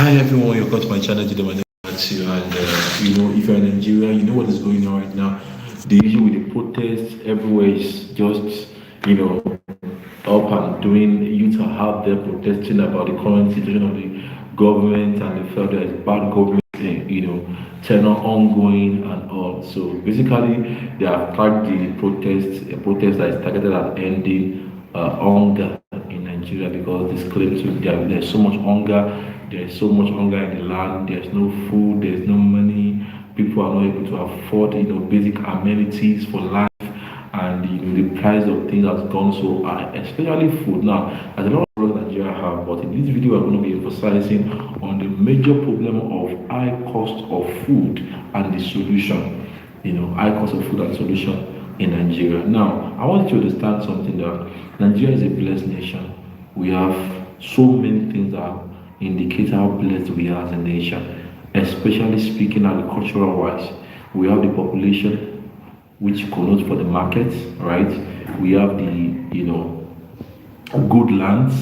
Hi everyone, welcome to my channel today. My name is Matthew, and if you're in Nigeria, you know what is going on right now. The issue with the protests everywhere is just you know up and doing. Youth are out there protesting about the current situation of the government, and they felt there is bad government, tenor ongoing and all. So basically, they have tagged the protest, a protest that is targeted at ending hunger in Nigeria, because this claims there's so much hunger, there's so much hunger in the land, there's no food, there's no money, people are not able to afford basic amenities for life, and the price of things has gone so high, especially food. Now, as a lot of problems Nigeria have, but in this video we're going to be emphasizing on the major problem of high cost of food and the solution. High cost of food and solution in Nigeria. Now, I want you to understand something, that Nigeria is a blessed nation. We have so many things that indicate how blessed we are as a nation, especially speaking agricultural wise. We have the population which connotes for the markets, right? We have the good lands,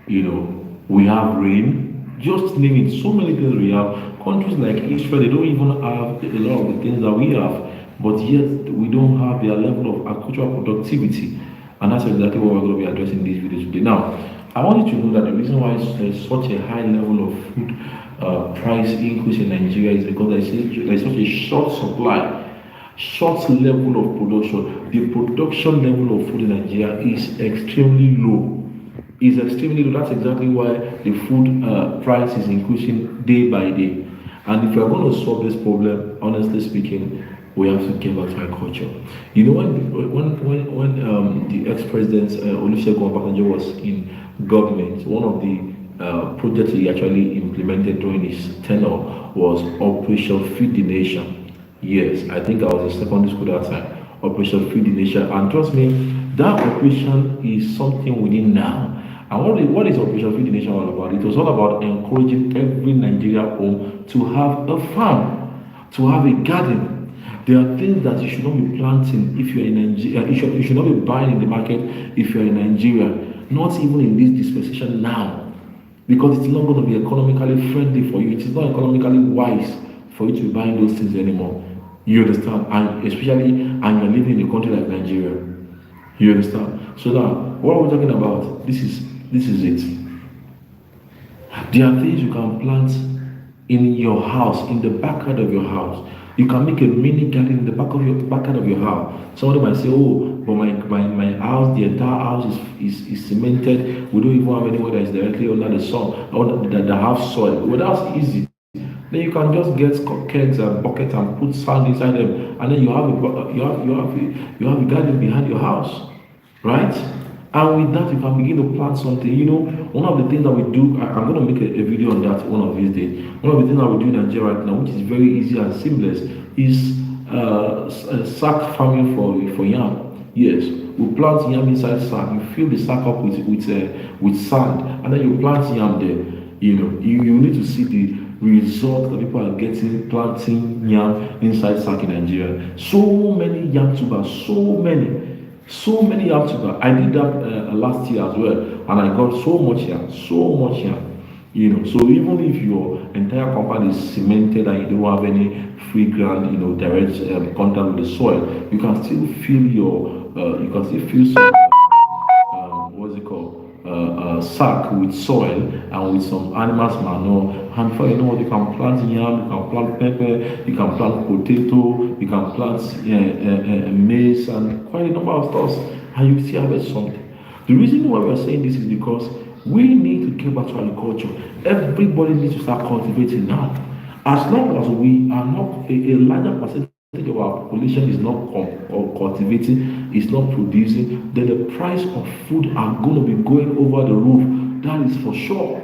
we have rain, just name it, so many things we have. Countries like Israel, they don't even have a lot of the things that we have, but yet we don't have their level of agricultural productivity. And that's exactly what we're going to be addressing in this video today. Now, I want you to know that the reason why there's such a high level of food price increase in Nigeria is because there's such a short supply, short level of production. The production level of food in Nigeria is extremely low. Is extremely low. That's exactly why the food price is increasing day by day. And if you're going to solve this problem, honestly speaking, we have to get back to agriculture. When the ex-president Olusegun Obasanjo was in government, one of the projects he actually implemented during his tenure was Operation Feed the Nation. Yes, I think I was in secondary school that time. Operation Feed the Nation, and trust me, that operation is something we need now. And what is Operation Feed the Nation all about? It was all about encouraging every Nigerian home to have a farm, to have a garden. There are things that you should not be planting if you're in Nigeria. You should not be buying in the market if you're in Nigeria. Not even in this dispensation now, because it's not going to be economically friendly for you. It is not economically wise for you to be buying those things anymore. You understand? And especially, and you're living in a country like Nigeria. You understand? So now, what we're talking about, this is it. There are things you can plant in your house, in the backyard of your house. You can make a mini garden in the backyard of your house. Somebody might say, "Oh, but my house, the entire house is cemented. We don't even have anywhere that is directly under the sun, or that have soil." Well, that's easy. Then you can just get kegs and buckets and put sand inside them, and then you have a garden behind your house, right? And with that, you can begin to plant something. One of the things that we do, I'm going to make a video on that one of these days. One of the things that we do in Nigeria right now, which is very easy and seamless, is sack farming for yam. Yes, we plant yam inside sack. You fill the sack up with sand, and then you plant yam there. You need to see the result that people are getting planting yam inside sack in Nigeria. So many yam tubers, so many yam tubers. I did that last year as well, and I got so much yam. So even if your entire compound is cemented and you don't have any free ground, direct contact with the soil, you can still fill some what's it called, sack with soil and with some animals manure, and before you know what, you can plant yam, you can plant pepper, you can plant potato, you can plant maize, and quite a number of stuff, and you still have something. The reason why we are saying this is because we need to get back to agriculture. Everybody needs to start cultivating now. As long as we are not a larger percentage of our population is not cultivating, is not producing, then the price of food are going to be going over the roof. That is for sure.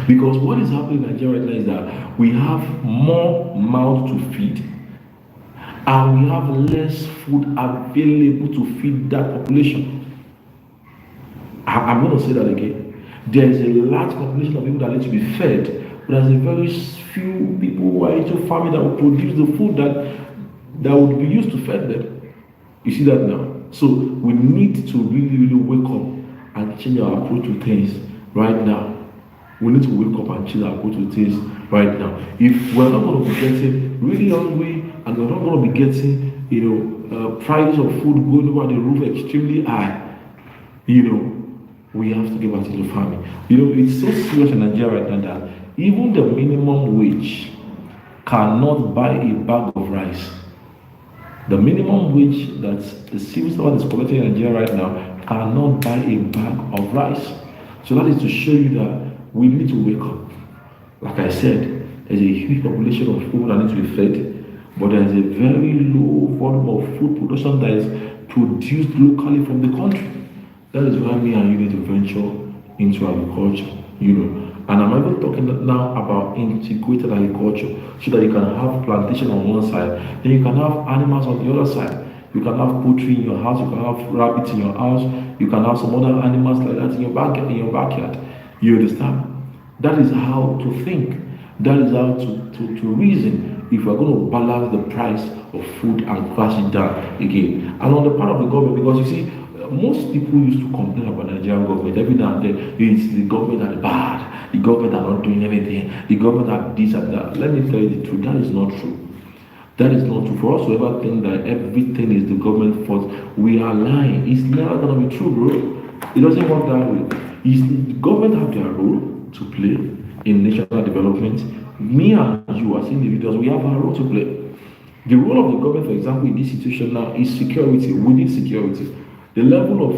Because what is happening in Nigeria right now is that we have more mouths to feed, and we have less food available to feed that population. I'm going to say that again. There is a large population of people that need to be fed, but there's a very few people who are into farming that will produce the food that would be used to feed them. You see that now? So we need to really, really wake up and change our approach to things right now. We need to wake up and chill and go to things right now. If we're not going to be getting really hungry and we're not going to be getting, prices of food going over the roof extremely high, we have to get back into farming. It's so serious in Nigeria right now that even the minimum wage cannot buy a bag of rice. The minimum wage that the civil servant is collecting in Nigeria right now cannot buy a bag of rice. So that is to show you that we need to wake up. Like I said, there's a huge population of people that need to be fed, but there is a very low volume of food production that is produced locally from the country. That is why me and you need to venture into agriculture. And I'm even talking now about integrated agriculture so that you can have plantation on one side, then you can have animals on the other side. You can have poultry in your house, you can have rabbits in your house, you can have some other animals like that in your backyard. You understand? That is how to think. That is how to reason if we're going to balance the price of food and crash it down again. And on the part of the government, because you see, most people used to complain about the Nigerian government every now and then. It's the government that is bad, the government are not doing anything, the government are this and that. Let me tell you the truth, that is not true. That is not true. For us to ever think that everything is the government's fault, we are lying. It's never going to be true, bro. It doesn't work that way. The government have their role to play in national development. Me and you as individuals, we have our role to play. The role of the government, for example, in this situation now is security. We need security. The level of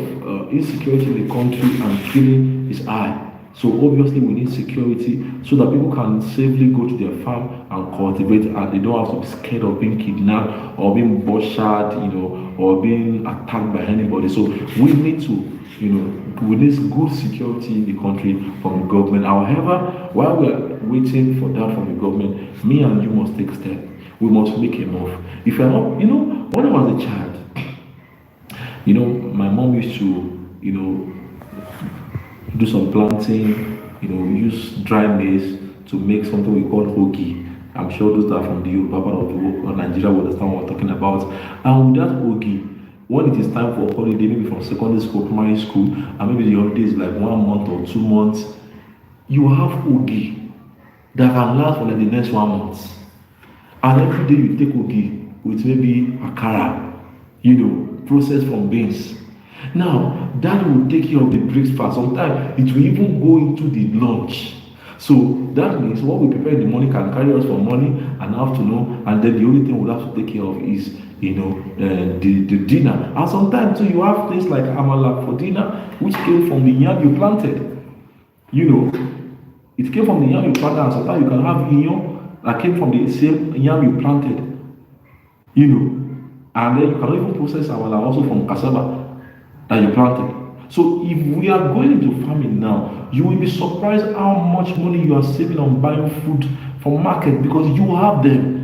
insecurity in the country and killing is high. So obviously we need security so that people can safely go to their farm and cultivate and they don't have to be scared of being kidnapped or being butchered, or being attacked by anybody. So we need to, we need good security in the country from the government. However, while we are waiting for that from the government, me and you must take a step. We must make a move. If you're not, when I was a child, my mom used to, do some planting, use dry maize to make something we call hoagie. I'm sure those that are from the Yoruba part of the world, Nigeria will understand what we're talking about. And with that hoagie, when it is time for holiday, maybe from secondary school, primary school, and maybe the holiday is like 1 month or 2 months, you have hoagie that can last for like the next 1 month. And every day you take hoagie with maybe akara, processed from beans. Now, that will take care of the breakfast. Sometimes it will even go into the lunch. So that means what we prepare in the morning can carry us for morning and afternoon, and then the only thing we'll have to take care of is, the dinner. And sometimes too, you have things like amala for dinner, which came from the yam you planted. It came from the yam you planted, and sometimes you can have inyo that came from the same yam you planted. And then you can even process amala also from cassava that you planted. So if we are going into farming now, you will be surprised how much money you are saving on buying food from market because you have them.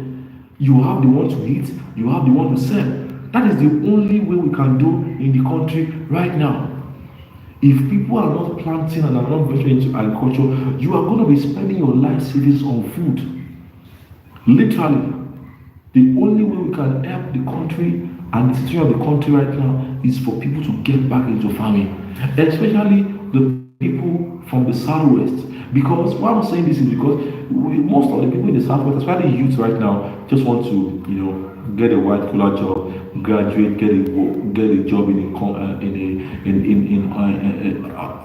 You have the one to eat, you have the one to sell. That is the only way we can do in the country right now. If people are not planting and are not venturing into agriculture, you are going to be spending your life savings on food. Literally. The only way we can help the country and the situation of the country right now is for people to get back into farming, especially the people from the southwest. Because why I'm saying this is because most of the people in the southwest, especially youth right now, just want to get a white collar job, graduate, get a job in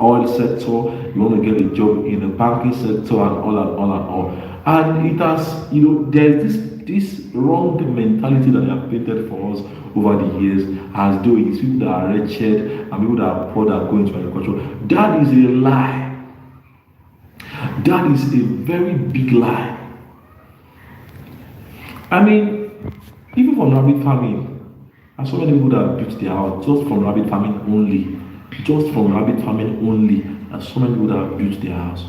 oil sector. You want to get a job in the banking sector and all. And it has there's this wrong mentality that they have painted for us over the years as though it's people that are wretched and people that are poor that are going to agriculture. That is a lie. That is a very big lie. I mean, even from rabbit farming, there's so many people that have built their house just from rabbit farming only. Just from rabbit farming only, there's so many people that have built their house.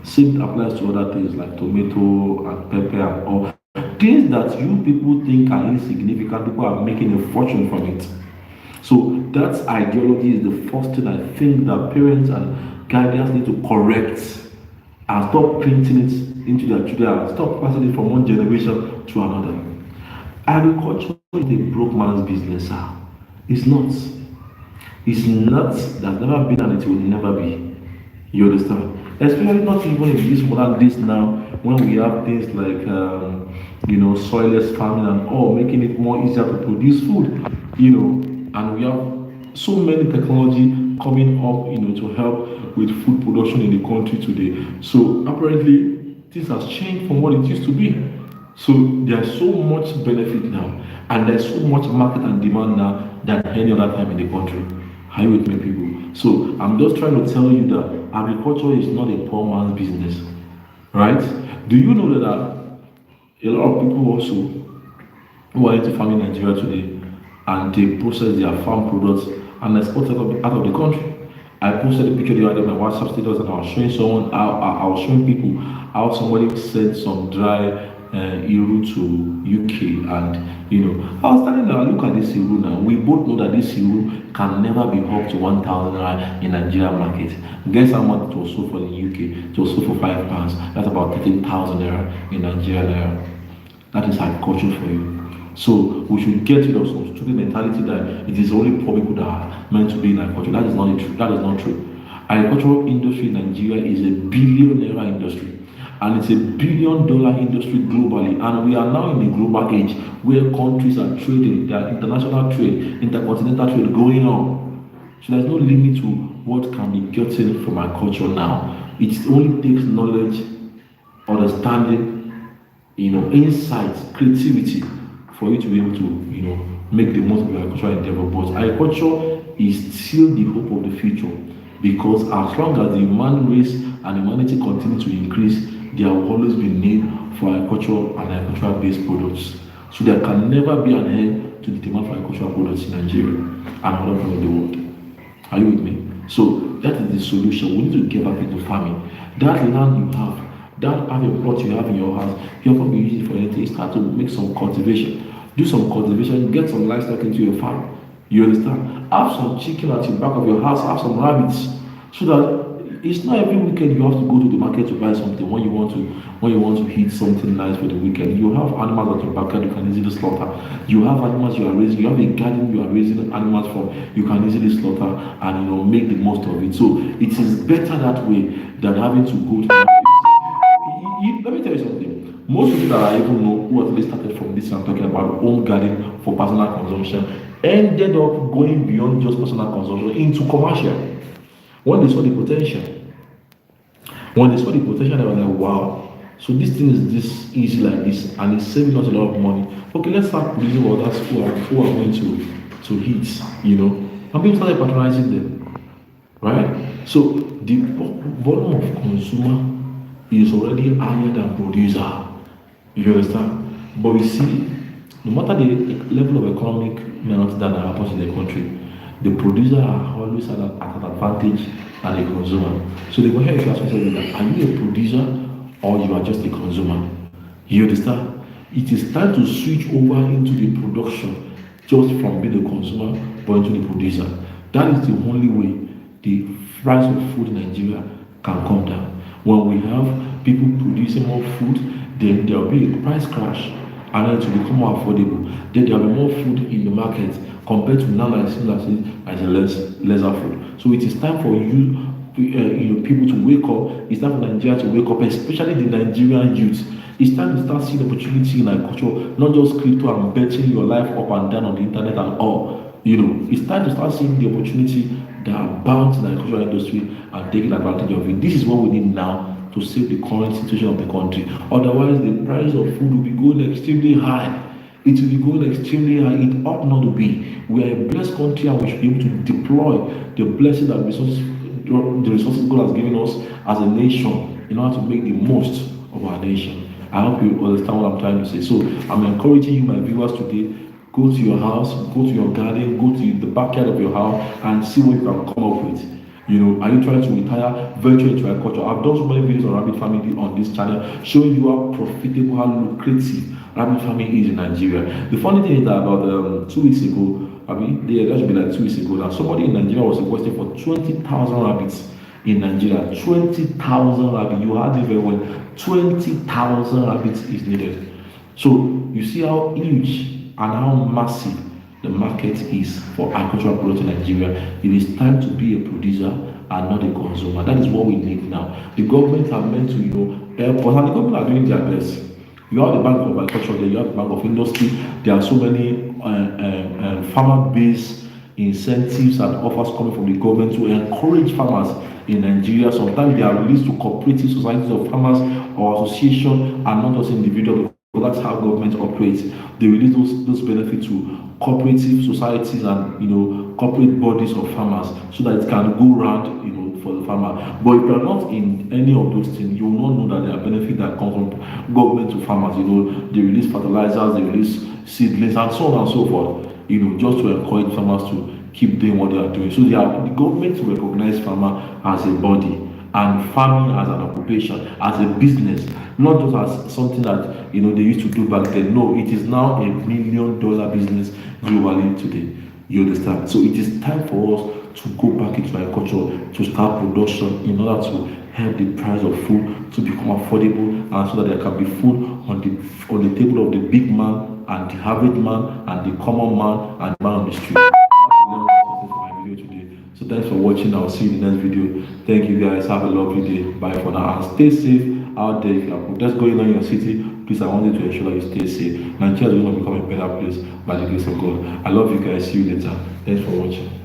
Same applies to other things like tomato and pepper and all. Things that you people think are insignificant, people are making a fortune from it. So that ideology is the first thing I think that parents and guardians need to correct and stop printing it into their children and stop passing it from one generation to another. Agriculture is a broke man's business, sir. It's not. It's not. That's never been and it will never be. You understand? Especially not even in this modern days now, when we have things like soilless farming and all, making it more easier to produce food. And we have so many technology coming up, to help with food production in the country today. So apparently, things has changed from what it used to be. So there's so much benefit now, and there's so much market and demand now than any other time in the country. Are you with me, people? So I'm just trying to tell you that agriculture is not a poor man's business, right? Do you know that a lot of people also who are into farming in Nigeria today, and they process their farm products and export it out of the country. I posted a picture the other day on my WhatsApp status, and I was showing someone I was showing people how somebody sent some dry Iru to UK, and I was telling them, look at this Iru now. We both know that this Iru can never be up to 1,000 naira in Nigerian market. Guess how much it was sold for in the UK? It was sold for £5. That's about 13,000 naira in Nigeria naira. That is agriculture for you. So we should get rid of some stupid mentality that it is only poor people that are meant to be in agriculture. That is not true. That is not true. Agricultural industry in Nigeria is a billion naira industry, and it's $1 billion industry globally. And we are now in a global age where countries are trading, there are international trade, intercontinental trade going on. So there's no limit to what can be gotten from agriculture now. It only takes knowledge, understanding, insight, creativity for you to be able to, make the most of your agricultural endeavor. But agriculture is still the hope of the future, because as long as the human race and humanity continue to increase, there will always be need for agriculture and agricultural-based products. So there can never be an end to the demand for agricultural products in Nigeria and other parts of the world. Are you with me? So that is the solution. We need to get back into farming. That land you have, that have a plot you have in your house, you're going to be using it for anything. Start to make some cultivation. Do some cultivation, get some livestock into your farm. You understand? Have some chicken at the back of your house, have some rabbits, so that it's not every weekend you have to go to the market to buy something when you want to eat something nice for the weekend. You have animals at your backyard you can easily slaughter. You have animals you are raising, you have a garden you are raising animals from, you can easily slaughter and make the most of it. So it is better that way than having to go to the market. Let me tell you something. Most people that I even know who actually started from this, I'm talking about home garden for personal consumption, ended up going beyond just personal consumption into commercial. When they saw the potential, they were like, wow, so this thing is this easy like this, and it's saving us a lot of money. Okay, let's start producing others who are going to eat, and people started patronizing them, right? So the volume of consumer is already higher than producer. You understand? But we see, no matter the level of economic merit that happens in the country, the producer are always at an advantage than the consumer. So they go ahead and ask themselves, are you a producer or you are just a consumer? You understand? It is time to switch over into the production, just from being a consumer but into the producer. That is the only way the price of food in Nigeria can come down. When we have people producing more food, then there will be a price crash, and then it will become more affordable. Then there will be more food in the market compared to now that it's lesser food. So it is time for people to wake up. It's time for Nigeria to wake up, especially the Nigerian youth. It's time to start seeing opportunity in agriculture, not just crypto and betting your life up and down on the internet and all. It's time to start seeing the opportunity that abounds in the agricultural industry and taking advantage of it. This is what we need now to save the current situation of the country. Otherwise, the price of food will be going extremely high. It will be going extremely high. It ought not to be. We are a blessed country, and we should be able to deploy the blessings and the resources God has given us as a nation in order to make the most of our nation. I hope you understand what I'm trying to say. So I'm encouraging you, my viewers, today. Go to your house, go to your garden, go to the backyard of your house and see what you can come up with. Are you trying to retire virtually into agriculture? I've done so many videos on rabbit farming on this channel, showing you how profitable, how lucrative rabbit farming is in Nigeria. The funny thing is that about 2 weeks ago, that should be like 2 weeks ago, that somebody in Nigeria was requesting for 20,000 rabbits in Nigeria. 20,000 rabbits. You heard it very well. 20,000 rabbits is needed. So you see how huge and how massive the market is for agricultural products in Nigeria. It is time to be a producer and not the consumer. That is what we need now. The government are meant to, help us, and the government are doing their best. You have the Bank of Agriculture there, you have the Bank of Industry. There are so many farmer-based incentives and offers coming from the government to encourage farmers in Nigeria. Sometimes they are released to cooperative societies of farmers or association and not just individual. That's how government operates. They release those benefits to cooperative societies and corporate bodies of farmers so that it can go round for the farmer. But if you are not in any of those things, you will not know that there are benefits that come from government to farmers. They release fertilizers, they release seedlings, and so on and so forth. Just to encourage farmers to keep doing what they are doing. So the government recognize farmer as a body and farming as an occupation, as a business, not just as something that they used to do back then. No, it is now $1 million business globally today. You understand? So it is time for us to go back into agriculture, to start production in order to help the price of food to become affordable, and so that there can be food on the table of the big man and the average man and the common man and the man on the street. I hope you learned something from my video today. So thanks for watching. I'll see you in the next video. Thank you guys. Have a lovely day. Bye for now. And stay safe out there. If you are just going on in your city, please, I want you to ensure that you stay safe. Nigeria is going to become a better place by the grace of God. I love you guys. See you later. Thanks for watching.